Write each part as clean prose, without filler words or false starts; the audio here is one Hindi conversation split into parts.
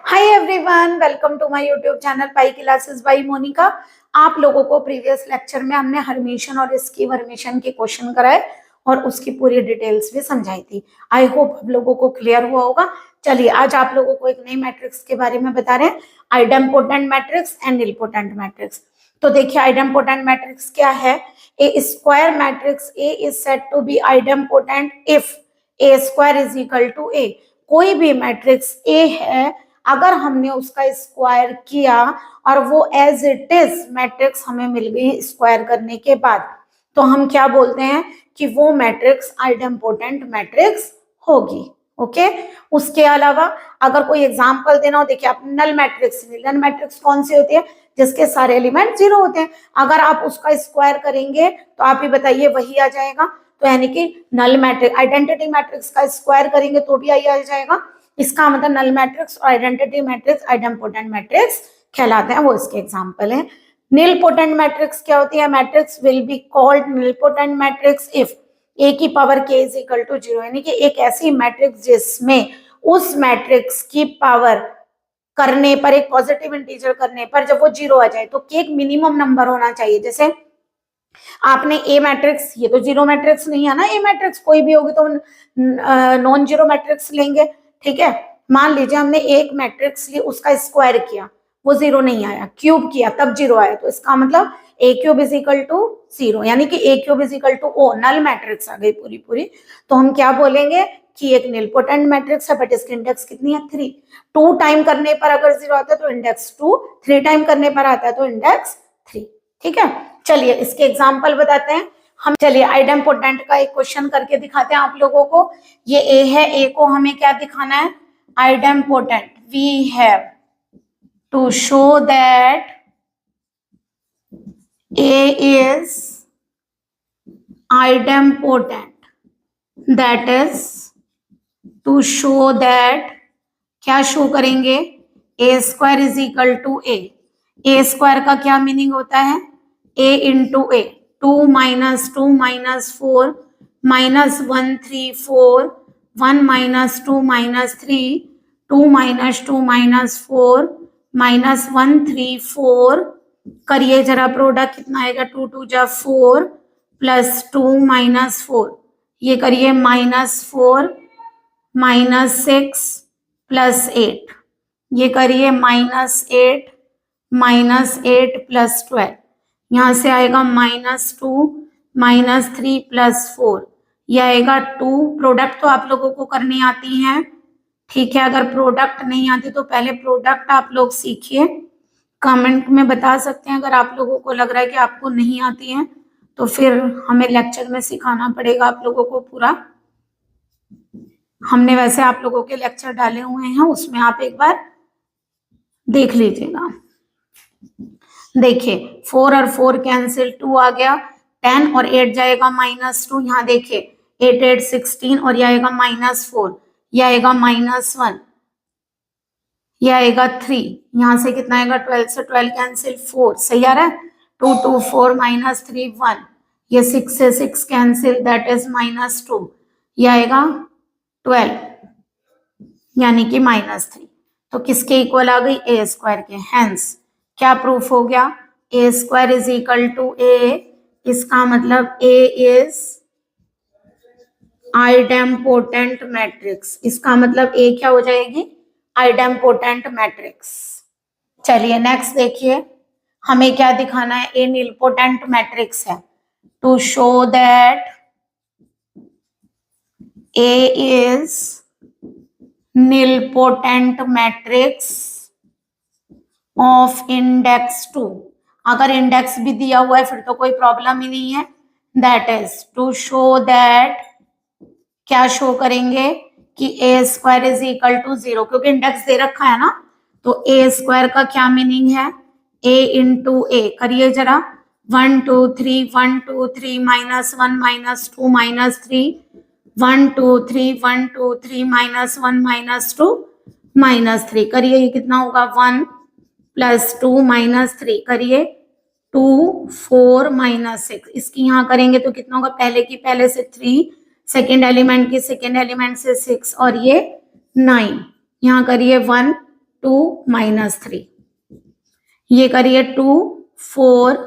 Hi everyone, welcome to my YouTube channel Pi Classes by Monika. आप लोगों को प्रीवियस लेक्चर में हमने हर्मिशन और स्कीव हर्मिशन के क्वेश्चन कराए और उसकी पूरी डिटेल्स भी समझाई थी। आई होप आप लोगों को क्लियर हुआ होगा। चलिए आज आप लोगों को एक नई मैट्रिक्स के बारे में बता रहे हैं, idempotent matrix and nilpotent matrix. तो देखिए आइडेम्पोटेंट मैट्रिक्स क्या है। ए square matrix A is said to be idempotent if A square is equal to A. कोई भी मैट्रिक्स ए है, अगर हमने उसका स्क्वायर किया और वो एज इट इज मैट्रिक्स हमें मिल गई स्क्वायर करने के बाद, तो हम क्या बोलते हैं कि वो मैट्रिक्स आइडेम्पोटेंट मैट्रिक्स होगी। ओके उसके अलावा अगर कोई एग्जांपल देना हो, देखिए आप नल मैट्रिक्स, नल मैट्रिक्स कौन सी होती है? जिसके सारे एलिमेंट जीरो होते हैं। अगर आप उसका स्क्वायर करेंगे तो आप ही बताइए वही आ जाएगा। तो यानी कि नल मैट्रिक्स, आइडेंटिटी मैट्रिक्स का स्क्वायर करेंगे तो भी आ जाएगा। इसका मतलब नल मैट्रिक्स और आइडेंटिटी मैट्रिक्स आइडेम्पोटेंट मैट्रिक्स कहलाते हैं। वो इसके एग्जांपल है। निलपोटेंट मैट्रिक्स क्या होती है? Matrix will be called nilpotent matrix if A की पावर के इज इक्वल टू 0, यानी कि एक ऐसी मैट्रिक्स जिसमें उस मैट्रिक्स की पावर करने पर, एक पॉजिटिव इंटीजर करने पर जब वो 0 आ जाए, तो के एक मिनिमम नंबर होना चाहिए। जैसे आपने ए मैट्रिक्स, ये तो जीरो मैट्रिक्स नहीं है ना, ए मैट्रिक्स कोई भी होगी तो नॉन जीरो मैट्रिक्स लेंगे। ठीक है, मान लीजिए हमने एक मैट्रिक्स ली, उसका स्क्वायर किया, वो 0 नहीं आया, क्यूब किया तब 0 आया, तो इसका मतलब A cube is equal to 0, यानी कि A cube is equal to O, null matrix आ गई पूरी पूरी। तो हम क्या बोलेंगे कि एक निलपोटेंट मैट्रिक्स है, बट इसकी इंडेक्स कितनी है? 3। 2 टाइम करने पर अगर 0 आता है तो इंडेक्स 2, 3 टाइम करने पर आता है तो इंडेक्स 3। ठीक है, चलिए इसके एग्जाम्पल बताते हैं हम। चलिए आइडेम्पोटेंट का एक क्वेश्चन करके दिखाते हैं आप लोगों को। ये ए है, ए को हमें क्या दिखाना है? Idempotent. We have to show that A is idempotent, that is to show that, क्या शो करेंगे? A square is equal to A. A square का क्या मीनिंग होता है? A into A, 2 minus 2 minus 4 minus 1 3 4, 1 minus 2 minus 3, 2 minus 2 minus 4 minus 1 3 4। करिए जरा प्रोडक्ट, कितना आएगा? 2 2 जा 4 प्लस 2 माइनस 4, ये करिए माइनस 4 माइनस 6 प्लस 8, ये करिए माइनस 8 माइनस 8 प्लस 12, यहाँ से आएगा माइनस 2 माइनस 3 प्लस 4, यह आएगा 2। प्रोडक्ट तो आप लोगों को करनी आती है, ठीक है। अगर प्रोडक्ट नहीं आती तो पहले प्रोडक्ट आप लोग सीखिए, कमेंट में बता सकते हैं। अगर आप लोगों को लग रहा है कि आपको नहीं आती है तो फिर हमें लेक्चर में सिखाना पड़ेगा आप लोगों को पूरा। हमने वैसे आप लोगों के लेक्चर डाले हुए हैं, उसमें आप एक बार देख लीजिएगा। देखिए 4 और 4 कैंसिल, 2 आ गया, 10 और 8 जाएगा माइनस 2, यहाँ देखिए 8 8 16 और यह आएगा माइनस 4, यह आएगा माइनस 1, यह आएगा 3, यहाँ से कितना आएगा? 12 से 12 कैंसिल, 4, सही आ रहा है? 2 2 4 माइनस 3 1, ये 6 से 6 कैंसिल, दैट इज माइनस 2, यह आएगा 12, यानी कि माइनस 3। तो किसके इक्वल आ गई? ए स्क्वायर के। हेंस क्या प्रूफ हो गया? A square is equal to ए। इसका मतलब ए इज आइडेम्पोटेंट मैट्रिक्स। इसका मतलब ए क्या हो जाएगी? Idempotent matrix. चलिए नेक्स्ट देखिए, हमें क्या दिखाना है? ए निलपोटेंट मैट्रिक्स है। To show that A is nilpotent matrix of index 2। अगर इंडेक्स भी दिया हुआ है फिर तो कोई प्रॉब्लम ही नहीं है। That is to show that, क्या शो करेंगे? कि A square is equal to 0, क्योंकि इंडेक्स दे रखा है ना। तो ए स्क्वायर का क्या मीनिंग है? ए इंटू ए, करिए जरा, 1 2 3 1 2 3 minus 1 minus 2 minus 3, 1 2 3 1 2 3 minus 1 minus 2 minus 3, करिए ये कितना होगा? 1 प्लस 2 माइनस 3, करिए 2 4 माइनस 6, इसकी यहाँ करेंगे तो कितना होगा? पहले की पहले से 3, सेकेंड एलिमेंट की सेकेंड एलिमेंट से 6 और ये 9, यहाँ करिए 1 2 -3, ये करिए 2 4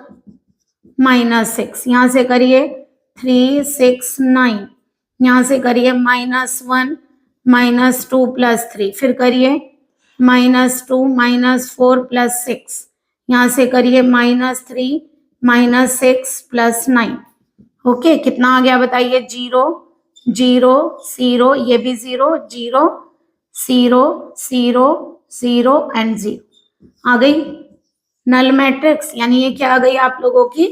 -6, यहां से करिए 3 6 9, यहां से करिए -1 -2 +3, फिर करिए -2 -4 +6, यहां से करिए -3 -6 +9। ओके, कितना आ गया बताइए? 0 0 0, ये भी 0 0 0 0 0 एंड 0 आ गई नल मैट्रिक्स। यानी ये क्या आ गई आप लोगों की?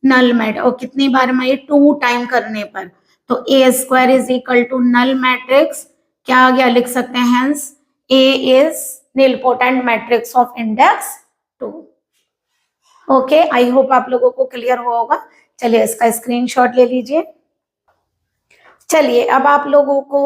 Null matrix. और कितनी बार में? ये 2 टाइम करने पर। तो A² is equal to null matrix क्या आ गया? लिख सकते हैं hence A is nilpotent matrix of index 2। Okay, I hope आप लोगों को क्लियर हुआ होगा। चलिए इसका स्क्रीनशॉट ले लीजिए। चलिए अब आप लोगों को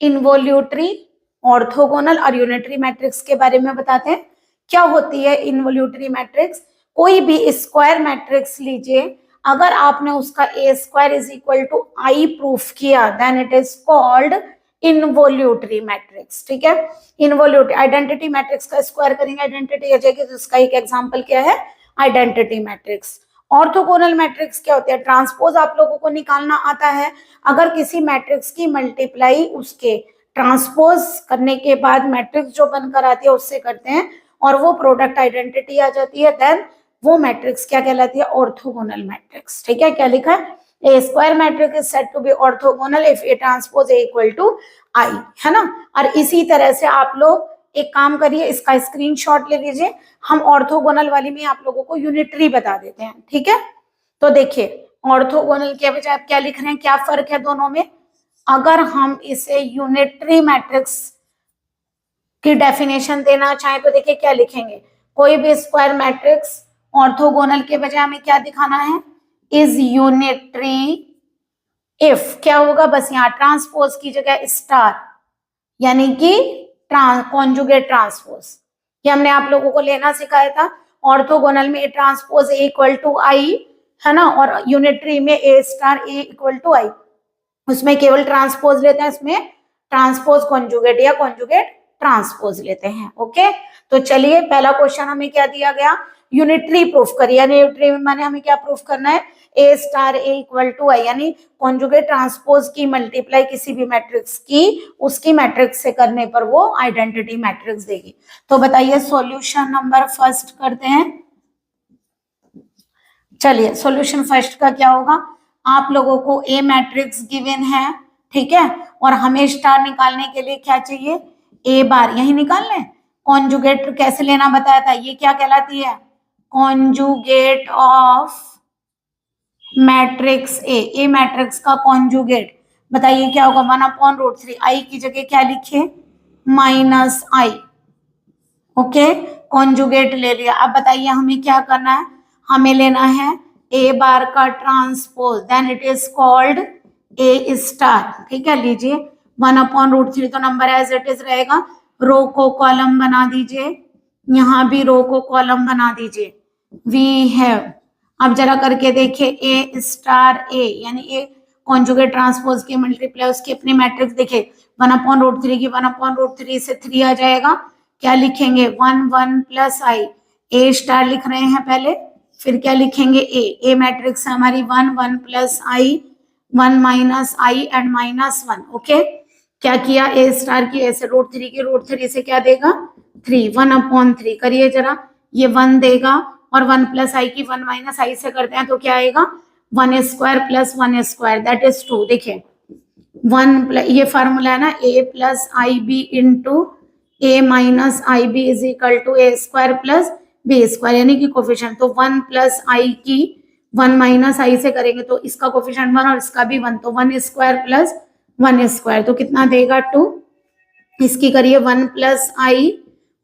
इन्वोल्यूटरी, ऑर्थोगोनल और यूनिटरी मैट्रिक्स के बारे में बताते हैं। क्या होती है इन्वोल्यूटरी मैट्रिक्स? कोई भी स्क्वायर मैट्रिक्स लीजिए, अगर आपने उसका A² is equal to I proof किया then it is called involutory matrix. ठीक है, इन्वोल्यूटरी आइडेंटिटी मैट्रिक्स का स्क्वायर करेंगे आइडेंटिटी आ जाएगी। तो इसका एक एग्जांपल क्या है? Identity matrix. ऑर्थोगोनल मैट्रिक्स क्या होते हैं? ट्रांसपोज आप लोगों को निकालना आता है। अगर किसी मैट्रिक्स की मल्टीप्लाई उसके ट्रांसपोज करने के बाद मैट्रिक्स जो बनकर आती है उससे करते हैं और वो प्रोडक्ट आइडेंटिटी आ जाती है, देन वो मैट्रिक्स क्या कहलाती है? Orthogonal matrix. ठीक है, क्या लिखा है? ए square matrix is said to be orthogonal if A transpose A equal to I, है ना। और इसी तरह से आप लोग एक काम करिए, इसका स्क्रीनशॉट ले लीजिए। हम ऑर्थोगोनल वाली में आप लोगों को यूनिटरी बता देते हैं। ठीक है, तो देखिए ऑर्थोगोनल के बजाय आप क्या लिख रहे हैं? क्या फर्क है दोनों में? अगर हम इसे यूनिटरी मैट्रिक्स की डेफिनेशन देना चाहें तो देखिए क्या लिखेंगे? कोई भी स्क्वायर मैट्रिक्स ऑर्थोगोनल के बजाय हमें क्या दिखाना है? इज यूनिटरी इफ क्या होगा? बस यहाँ ट्रांसपोज की जगह स्टार, यानी कि कॉन्जुगेट ट्रांसपोज। ये हमने आप लोगों को लेना सिखाया था। ऑर्थोगोनल में A transpose A equal to I, है ना, और यूनिटरी में A* A equal to I. उसमें केवल ट्रांसपोज लेते हैं, इसमें ट्रांसपोज कॉन्जुगेट या कॉन्जुगेट ट्रांसपोज लेते हैं। ओके, तो चलिए पहला क्वेश्चन हमें क्या दिया गया? यूनिटरी प्रूफ करिए। यानी यूनिटरी माने हमें क्या प्रूफ करना है? A* ए इक्वल टू आई, यानी कॉन्जुगेट ट्रांसपोज की मल्टीप्लाई किसी भी मैट्रिक्स की उसकी मैट्रिक्स से करने पर वो आइडेंटिटी मैट्रिक्स देगी। तो बताइए सॉल्यूशन नंबर फर्स्ट करते हैं। चलिए सॉल्यूशन फर्स्ट का क्या होगा? आप लोगों को ए मैट्रिक्स गिवन है, ठीक है, और हमें स्टार निकालने के लिए क्या चाहिए? A⁻, यही निकाल लें। कॉन्जुगेट कैसे लेना बताया था, ये क्या कहलाती है? Conjugate of matrix A matrix का कॉन्जुगेट बताइए क्या होगा? 1/√3। आई की जगह क्या लिखे? -i। ओके, कॉन्जुगेट ले लिया। अब बताइए हमें क्या करना है? हमें लेना है A⁻ का transpose, then it is called A*। ठीक है, लीजिए 1/√3 तो नंबर एज इट इज रहेगा। रो को कॉलम बना दीजिए, यहाँ भी रो को कॉलम बना दीजिए। वी हैव, अब जरा करके देखिए A*A, यानी ए कॉन्जुगेट ट्रांसपोज की मल्टीप्लाई उसकी अपनी मैट्रिक्स देखिए 1/√3 की 1/√3 से 3 आ जाएगा। क्या लिखेंगे? 1 1 + i। A* लिख रहे हैं पहले, फिर क्या लिखेंगे? ए मैट्रिक्स है हमारी 1 1 + i 1 - i एंड -1। ओके, क्या किया? A* की ऐसे √3 की √3 से क्या देगा? 3, 1/3 करिए जरा, ये 1 देगा और 1 + i की 1 - i से करते हैं तो क्या आएगा? 1² + 1² दैट इज 2। देखिए 1 ये फार्मूला है ना, A + IB into A - IB is equal to A² + B², यानी कि कोफिशिएंट। तो 1 + i की 1 - i से करेंगे तो इसका कोफिशिएंट 1 और इसका भी 1, तो 1² + 1² तो कितना देगा? 2। इसकी करिए 1 + i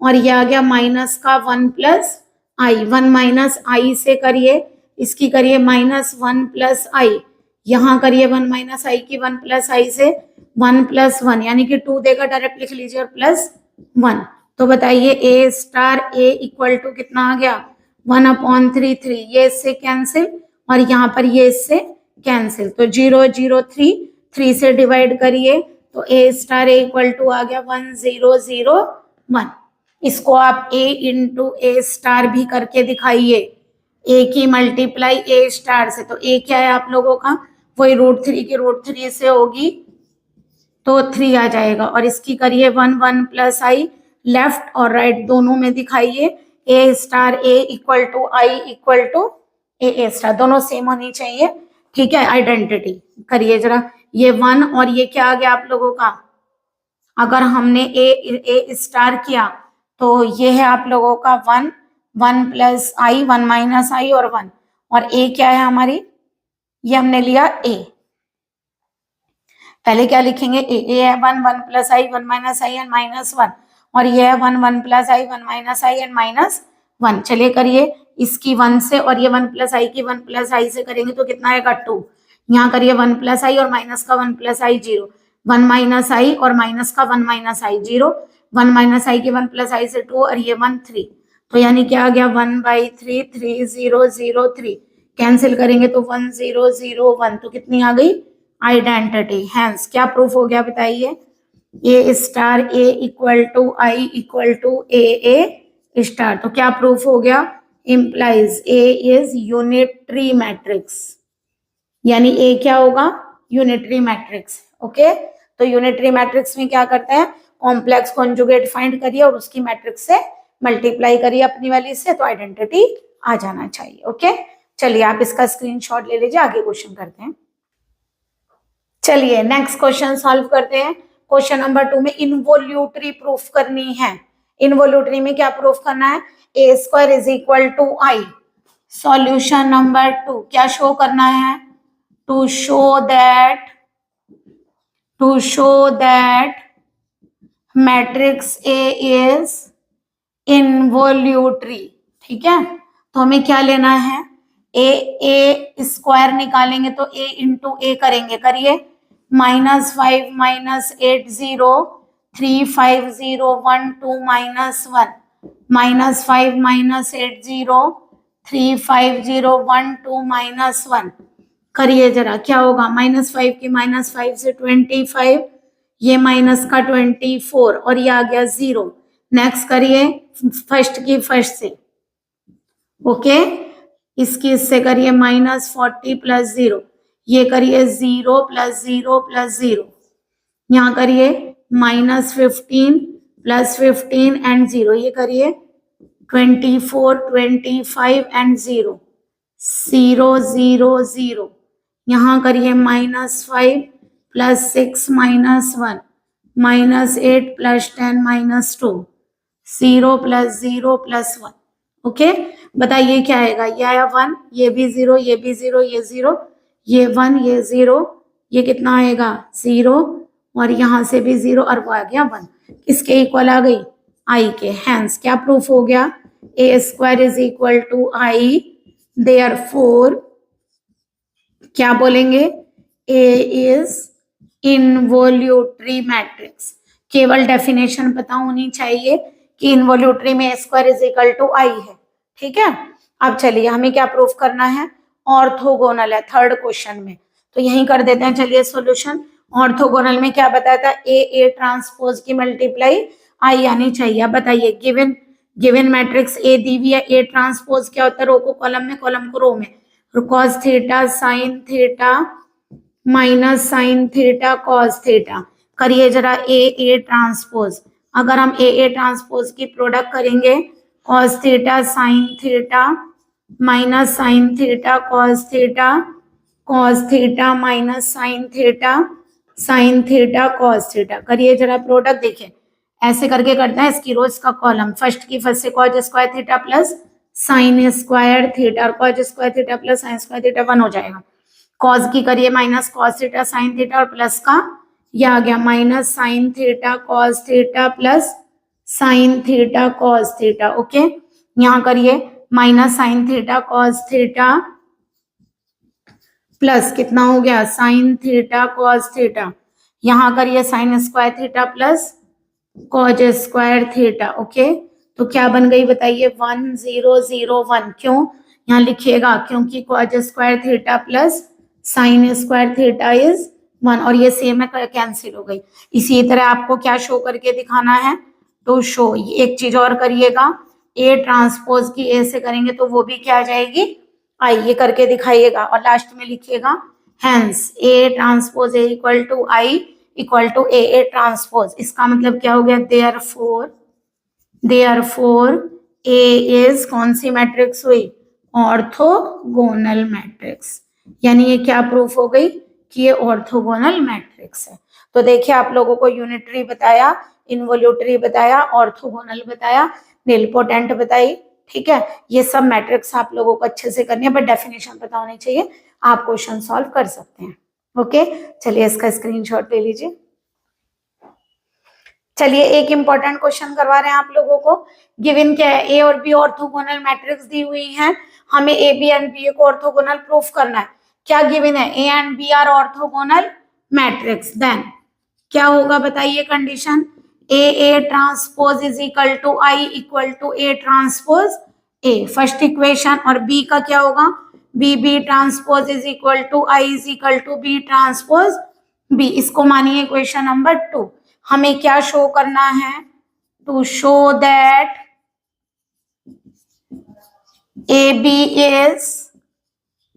और ये आ गया माइनस का 1 + i। 1 - i से करिए, इसकी करिए -1 + i, यहाँ करिए 1 - i की 1 + i से 1 + 1 यानी कि 2 देगा। डायरेक्ट लिख लीजिए और +1। तो बताइए A* ए इक्वल टू कितना आ गया? 1/3, ये इससे कैंसिल और यहाँ पर ये इससे कैंसिल, तो 0 0 3, 3 से डिवाइड करिए तो A* ए इक्वल टू आ गया 1 0 0 1। इसको आप a इंटू ए स्टार भी करके दिखाइए, a की मल्टीप्लाई a स्टार से, तो a क्या है आप लोगों का, वही √3 की √3 से होगी तो 3 आ जाएगा। और इसकी करिए 1 प्लस आई, लेफ्ट और राइट दोनों में दिखाइए, a star a equal to I equal to A star, दोनों सेम होनी चाहिए, ठीक है। आइडेंटिटी करिए जरा, ये 1 और ये क्या आ गया आप लोगों का, अगर हमने ए स्टार किया तो ये है आप लोगों का 1 प्लस आई, 1 माइनस आई और 1, और a क्या है हमारी, ये हमने लिया a, पहले क्या लिखेंगे, a है 1 plus I, 1 minus I and minus 1, और ये है 1 plus I, 1 minus I and minus 1। चलिए करिए इसकी 1 से, और ये 1 प्लस आई की 1 प्लस आई से करेंगे तो कितना आएगा 2, यहाँ करिए 1 प्लस आई और माइनस का 1 प्लस आई 0, 1 माइनस आई और माइनस का 1 माइनस आई 0, 1 माइनस आई की 1 प्लस आई से 2 और ये 1 3, तो यानी क्या आ गया 1/3, 3 0 0 3, कैंसिल करेंगे तो 1 0 0 1, तो कितनी आ गई आइडेंटिटी। हैंस क्या प्रूफ हो गया बताइए, A star A equal to I equal to A star, तो क्या प्रूफ हो गया, implies A is unitary matrix, यानी ए क्या होगा यूनिटरी मैट्रिक्स। ओके, तो यूनिटरी मैट्रिक्स में क्या करता है, कॉम्प्लेक्स कॉन्जुगेट फाइंड करिए और उसकी मैट्रिक्स से मल्टीप्लाई करिए अपनी वैल्यू से, तो आइडेंटिटी आ जाना चाहिए। ओके, चलिए आप इसका स्क्रीनशॉट ले लीजिए, आगे क्वेश्चन करते हैं। चलिए नेक्स्ट क्वेश्चन सॉल्व करते हैं। क्वेश्चन नंबर 2 में इनवोल्यूटरी प्रूफ करनी है। इनवोल्यूटरी में क्या प्रूफ करना है, ए square is equal to I. Solution number 2 क्या शो करना है, to show that matrix A is involutory. ठीक है, तो हमें क्या लेना है, ए स्क्वायर निकालेंगे तो a इंटू ए करेंगे, करिए -5 -8 0 3 5 0 1 2 -1, -5 -8 0 3 5 0 1 2 -1, करिए जरा क्या होगा, -5 की -5 से 25, ये माइनस का 24 और ये आ गया 0। नेक्स्ट करिए फर्स्ट की फर्स्ट से, ओके इसकी इससे करिए -40 प्लस 0, ये करिए 0 प्लस 0 प्लस 0, यहाँ करिए -15 प्लस 15 एंड 0, ये करिए 24 25 एंड 0 0 0 0, यहाँ करिए -5 plus 6 -1 -8 plus 10 -2 0 plus 0 plus 1। Okay, बताइए क्या आएगा, ये आया 1, ये भी 0, ये भी 0, ये 0, ये 1, ये 0, ये कितना आएगा 0, और यहाँ से भी 0 और वो आ गया 1, किसके इक्वल आ गई, आई के। हैंस क्या प्रूफ हो गया, A square is equal to I, therefore क्या बोलेंगे, ए इज इनवोल्यूटरी मैट्रिक्स। केवल डेफिनेशन पता होनी चाहिए कि इनवोल्यूटरी में square is equal to I है। ठीक है, अब चलिए हमें क्या प्रूफ करना है, ऑर्थोगोनल है थर्ड क्वेश्चन में, तो यहीं कर देते हैं। चलिए सॉल्यूशन, ऑर्थोगोनल में क्या बताया था, ए ट्रांसपोज की मल्टीप्लाई आई आनी चाहिए। अब बताइए गिवन मैट्रिक्स ए दी हुई है, ए ट्रांसपोज क्या होता है, रो को कॉलम में, कॉलम को रो में, cos theta sine theta minus sine theta cos theta, करिए जरा ए ट्रांसपोज। अगर हम ए ट्रांसपोज की प्रोडक्ट करेंगे, cos theta sine theta minus sine theta cos theta minus sine theta cos theta, करिए जरा प्रोडक्ट। देखिए ऐसे करके करते हैं, इसकी रो इसका कॉलम, फर्स्ट की फर्स्ट से cos square theta plus sine square theta और cos square theta plus sine square theta 1 हो जाएगा। कॉस की करिए minus cos theta sine theta और प्लस का ये आ गया minus sine theta cos theta plus sine theta cos theta. Okay, यहाँ करिए minus sine theta cos theta plus कितना हो गया साइन थीटा कॉस थीटा, यहाँ करिए sign square theta plus cos square theta. Okay, तो क्या बन गई बताइए 1 0 0 1, क्यों यहाँ लिखिएगा, क्योंकि cos square theta plus sine square theta is 1 और ये सेम है कैंसिल हो गई। इसी तरह आपको क्या शो करके दिखाना है, टू शो, एक चीज और करिएगा, ए ट्रांसपोज की ए से करेंगे तो वो भी क्या आ जाएगी, आई, ये करके दिखाइएगा और लास्ट में लिखिएगा hence A transpose A equal to I equal to A transpose. इसका मतलब क्या हो गया, देयरफॉर ए इज कौन सी मैट्रिक्स हुई, ऑर्थोगोनल मैट्रिक्स। यानी ये क्या प्रूफ हो गई कि ये ऑर्थोगोनल मैट्रिक्स है। तो देखिए आप लोगों को यूनिटरी बताया, इन्वोल्यूटरी बताया, ऑर्थोगोनल बताया, निलपोटेंट बताई, ठीक है। ये सब मैट्रिक्स आप लोगों को अच्छे से करनी है, बट डेफिनेशन पता होनी चाहिए, आप क्वेश्चन सॉल्व कर सकते हैं। ओके, चलिए इसका स्क्रीनशॉट ले लीजिए। चलिए एक इंपॉर्टेंट क्वेश्चन करवा रहे हैं आप लोगों को। गिवन क्या है, ए और बी ऑर्थोगोनल मैट्रिक्स दी हुई हैं, हमें ए बी एंड बी को ऑर्थोगोनल प्रूफ करना है। क्या गिवन है, A and B are orthogonal matrix, then क्या होगा बताइए condition, A transpose is equal to I equal to A transpose A, first equation. और बी का क्या होगा, B transpose is equal to I is equal to B transpose B, इसको मानिए इक्वेशन नंबर 2। हमें क्या शो करना है, to show that A B is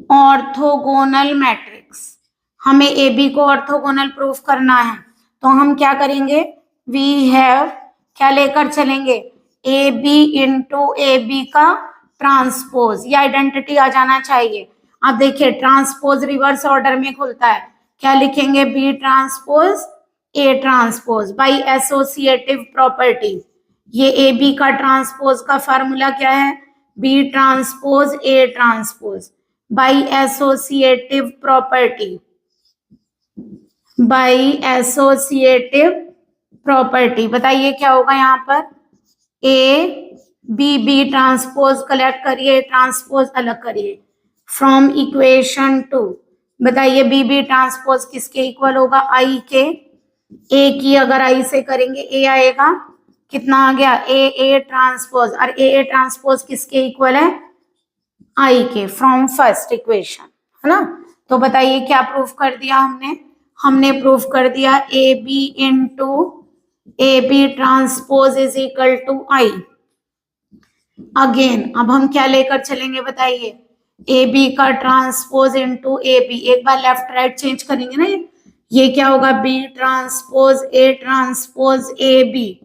orthogonal matrix. हमें ए बी को ऑर्थोगोनल प्रूफ करना है, तो हम क्या करेंगे, वी हैव क्या लेकर चलेंगे, A B into A B का ट्रांसपोज, ये आइडेंटिटी आ जाना चाहिए। अब देखिए ट्रांसपोज रिवर्स ऑर्डर में खुलता है, क्या लिखेंगे, B transpose A transpose by associative property. ये ए बी का ट्रांसपोज का फॉर्मूला क्या है, B transpose A transpose by associative property, by associative property. बताइए क्या होगा यहाँ पर, ए बी ट्रांसपोज कलेक्ट करिए, ट्रांसपोज अलग करिए, फ्रॉम इक्वेशन 2। बताइए बी ट्रांसपोज किसके इक्वल होगा, आई के। ए की अगर आई से करेंगे ए आएगा, कितना आ गया, ए ट्रांसपोज, और ए ट्रांसपोज किसके इक्वल है, आई के, फ्रॉम फर्स्ट इक्वेशन, है ना। तो बताइए क्या प्रूफ कर दिया हमने प्रूफ कर दिया A B into A B transpose is equal to I. Again अब हम क्या लेकर चलेंगे बताइए, ए बी का ट्रांसपोज इंटू ए बी, एक बार लेफ्ट राइट चेंज करेंगे ना, ये क्या होगा, बी ट्रांसपोज ए बी,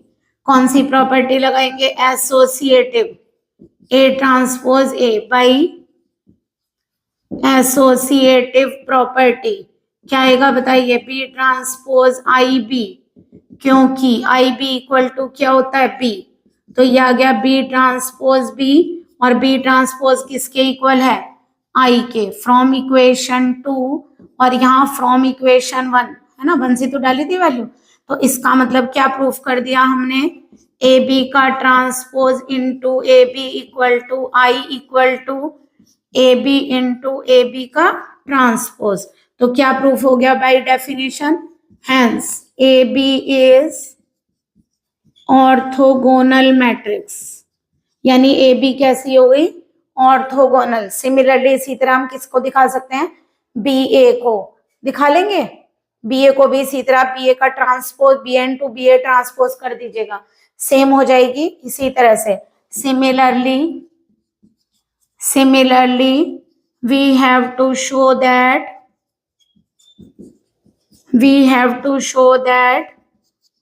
कौन सी प्रॉपर्टी लगाएंगे, associative, A transpose A by associative property, क्या आएगा बताइए, बी ट्रांसपोज आई बी, क्योंकि आई बी इक्वल टू क्या होता है, बी, तो ये आ गया बी ट्रांसपोज बी, और बी ट्रांसपोज किसके इक्वल है, आई के, फ्रॉम इक्वेशन 2, और यहाँ फ्रॉम इक्वेशन 1, है ना, 1 से तो डाली थी वैल्यू। तो इसका मतलब क्या प्रूफ कर दिया हमने, ए बी का transpose into A B equal to I equal to A B into A B का ट्रांसपोज। तो क्या प्रूफ हो गया by definition, hence A B is orthogonal matrix, यानी ए बी कैसी हो गई, ऑर्थोगोनल। सिमिलरली इसी तरह हम किसको दिखा सकते हैं, बी ए को दिखा लेंगे, बी ए को भी इसी तरह बी ए का transpose B and to B A transpose कर दीजिएगा, सेम हो जाएगी इसी तरह से। Similarly we have to show that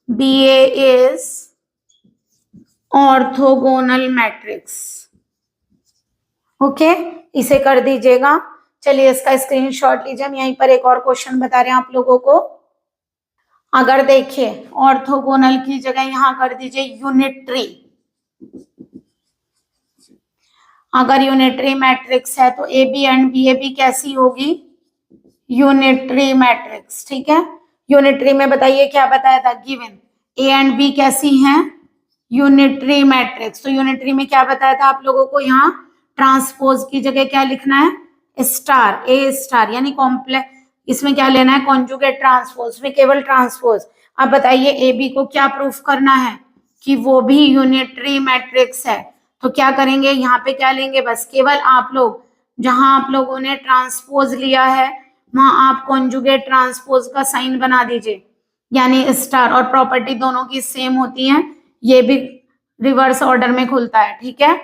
B A is orthogonal matrix. Okay, इसे कर दीजिएगा। चलिए इसका स्क्रीनशॉट लीजिए, हम यहीं पर एक और क्वेश्चन बता रहे हैं आप लोगों को। अगर देखिए ऑर्थोगोनल की जगह यहां कर दीजिए यूनिटरी, अगर यूनिटरी मैट्रिक्स है तो A B and B A B कैसी होगी, यूनिटरी मैट्रिक्स, ठीक है। यूनिटरी में बताइए क्या बताया था, गिवन ए एंड बी कैसी हैं, यूनिटरी मैट्रिक्स। तो यूनिटरी में क्या बताया था आप लोगों को, यहाँ ट्रांसपोज की जगह क्या लिखना है, स्टार, ए स्टार, यानी कॉम्प्लेक्स, इसमें क्या लेना है, कॉन्जुगेट ट्रांसपोज में केवल ट्रांसपोज। अब बताइए ए बी को क्या प्रूफ करना है कि वो भी यूनिटरी मैट्रिक्स है, तो क्या करेंगे, यहाँ पे क्या लेंगे, बस केवल आप लोग जहां आप लोगों ने ट्रांसपोज लिया है वहां आप कॉन्जुगेट ट्रांसपोज का साइन बना दीजिए, यानी स्टार, और प्रॉपर्टी दोनों की सेम होती है, ये भी रिवर्स ऑर्डर में खुलता है, ठीक है,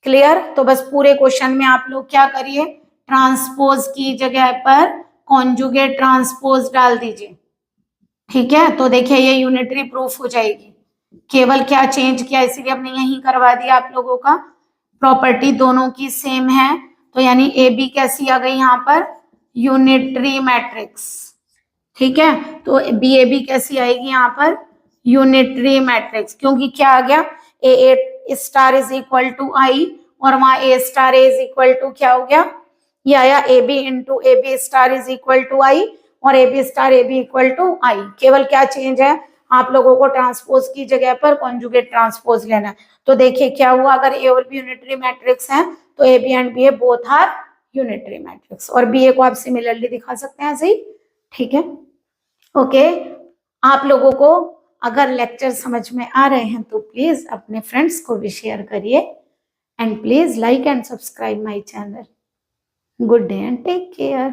क्लियर। तो बस पूरे क्वेश्चन में आप लोग क्या करिए, ट्रांसपोज की जगह पर कॉन्जुगेट ट्रांसपोज डाल दीजिए, ठीक है। तो देखिए ये यूनिटरी प्रूफ हो जाएगी, केवल क्या चेंज किया इसीलिए हमने यही करवा दिया आप लोगों का, प्रॉपर्टी दोनों की सेम है, तो यानी ए बी कैसी आ गई यहाँ पर, यूनिटरी मैट्रिक्स, ठीक है। तो बी ए बी कैसी आएगी यहाँ पर, यूनिटरी मैट्रिक्स, क्योंकि क्या आ गया, A star is equal to I, और वहां A star is equal to क्या हो गया, ये आया A B into A B star is equal to I, और A B star A B equal to I. केवल क्या चेंज है, आप लोगों को ट्रांसपोज की जगह पर कॉन्जुगेट ट्रांसपोज लेना है। तो देखिए क्या हुआ, अगर ए और बी यूनिटरी मैट्रिक्स हैं तो A B and B A both are unitary matrix, और बी ए को आप सिमिलरली दिखा सकते हैं ऐसे ही, ठीक है। ओके, आप लोगों को अगर लेक्चर समझ में आ रहे हैं तो प्लीज अपने फ्रेंड्स को भी शेयर करिए, and please like and subscribe my channel. Good day and take care.